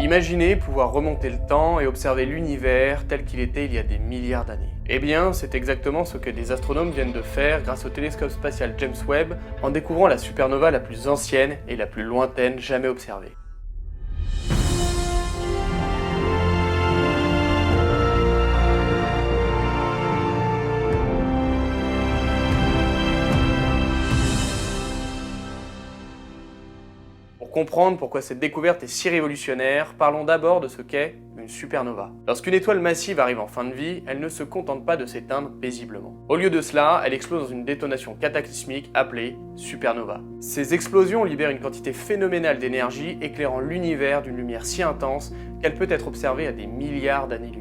Imaginez pouvoir remonter le temps et observer l'univers tel qu'il était il y a des milliards d'années. Eh bien, c'est exactement ce que des astronomes viennent de faire grâce au télescope spatial James Webb en découvrant la supernova la plus ancienne et la plus lointaine jamais observée. Pour comprendre pourquoi cette découverte est si révolutionnaire, parlons d'abord de ce qu'est une supernova. Lorsqu'une étoile massive arrive en fin de vie, elle ne se contente pas de s'éteindre paisiblement. Au lieu de cela, elle explose dans une détonation cataclysmique appelée supernova. Ces explosions libèrent une quantité phénoménale d'énergie éclairant l'univers d'une lumière si intense qu'elle peut être observée à des milliards d'années-lumière.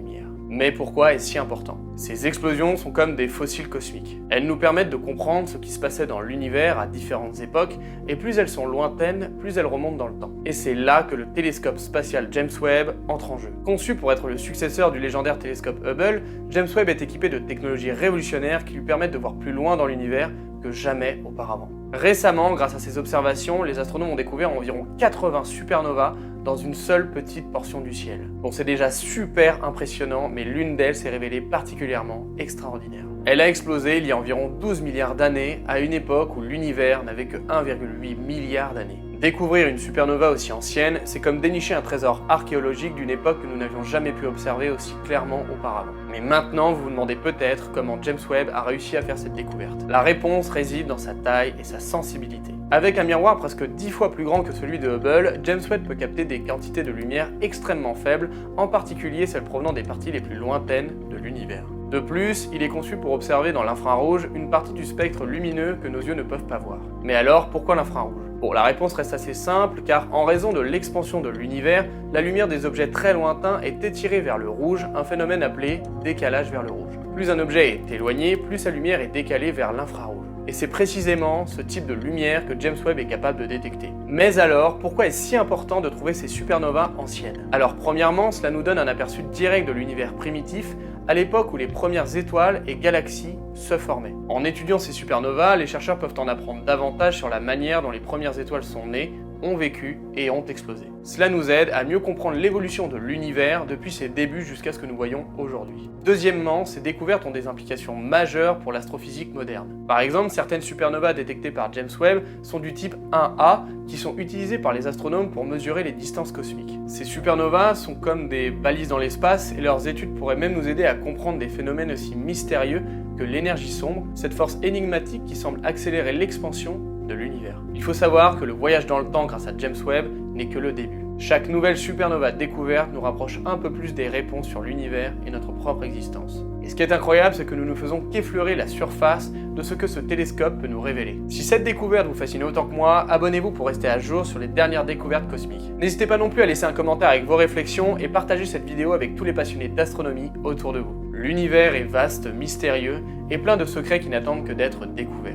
Mais pourquoi est-ce si important? Ces explosions sont comme des fossiles cosmiques. Elles nous permettent de comprendre ce qui se passait dans l'univers à différentes époques, et plus elles sont lointaines, plus elles remontent dans le temps. Et c'est là que le télescope spatial James Webb entre en jeu. Conçu pour être le successeur du légendaire télescope Hubble, James Webb est équipé de technologies révolutionnaires qui lui permettent de voir plus loin dans l'univers que jamais auparavant. Récemment, grâce à ces observations, les astronomes ont découvert environ 80 supernovas dans une seule petite portion du ciel. Bon, c'est déjà super impressionnant, mais l'une d'elles s'est révélée particulièrement extraordinaire. Elle a explosé il y a environ 12 milliards d'années, à une époque où l'univers n'avait que 1,8 milliard d'années. Découvrir une supernova aussi ancienne, c'est comme dénicher un trésor archéologique d'une époque que nous n'avions jamais pu observer aussi clairement auparavant. Mais maintenant, vous vous demandez peut-être comment James Webb a réussi à faire cette découverte. La réponse réside dans sa taille et sa sensibilité. Avec un miroir presque 10 fois plus grand que celui de Hubble, James Webb peut capter des quantités de lumière extrêmement faibles, en particulier celles provenant des parties les plus lointaines de l'univers. De plus, il est conçu pour observer dans l'infrarouge une partie du spectre lumineux que nos yeux ne peuvent pas voir. Mais alors, pourquoi l'infrarouge? Bon, la réponse reste assez simple, car en raison de l'expansion de l'univers, la lumière des objets très lointains est étirée vers le rouge, un phénomène appelé décalage vers le rouge. Plus un objet est éloigné, plus sa lumière est décalée vers l'infrarouge. Et c'est précisément ce type de lumière que James Webb est capable de détecter. Mais alors, pourquoi est-ce si important de trouver ces supernovas anciennes? Alors premièrement, cela nous donne un aperçu direct de l'univers primitif, à l'époque où les premières étoiles et galaxies se formaient. En étudiant ces supernovas, les chercheurs peuvent en apprendre davantage sur la manière dont les premières étoiles sont nées, ont vécu et ont explosé. Cela nous aide à mieux comprendre l'évolution de l'univers depuis ses débuts jusqu'à ce que nous voyons aujourd'hui. Deuxièmement, ces découvertes ont des implications majeures pour l'astrophysique moderne. Par exemple, certaines supernovas détectées par James Webb sont du type 1A qui sont utilisées par les astronomes pour mesurer les distances cosmiques. Ces supernovas sont comme des balises dans l'espace et leurs études pourraient même nous aider à comprendre des phénomènes aussi mystérieux que l'énergie sombre, cette force énigmatique qui semble accélérer l'expansion de l'univers. Il faut savoir que le voyage dans le temps grâce à James Webb n'est que le début. Chaque nouvelle supernova découverte nous rapproche un peu plus des réponses sur l'univers et notre propre existence. Et ce qui est incroyable, c'est que nous ne faisons qu'effleurer la surface de ce que ce télescope peut nous révéler. Si cette découverte vous fascine autant que moi, abonnez-vous pour rester à jour sur les dernières découvertes cosmiques. N'hésitez pas non plus à laisser un commentaire avec vos réflexions et partager cette vidéo avec tous les passionnés d'astronomie autour de vous. L'univers est vaste, mystérieux et plein de secrets qui n'attendent que d'être découverts.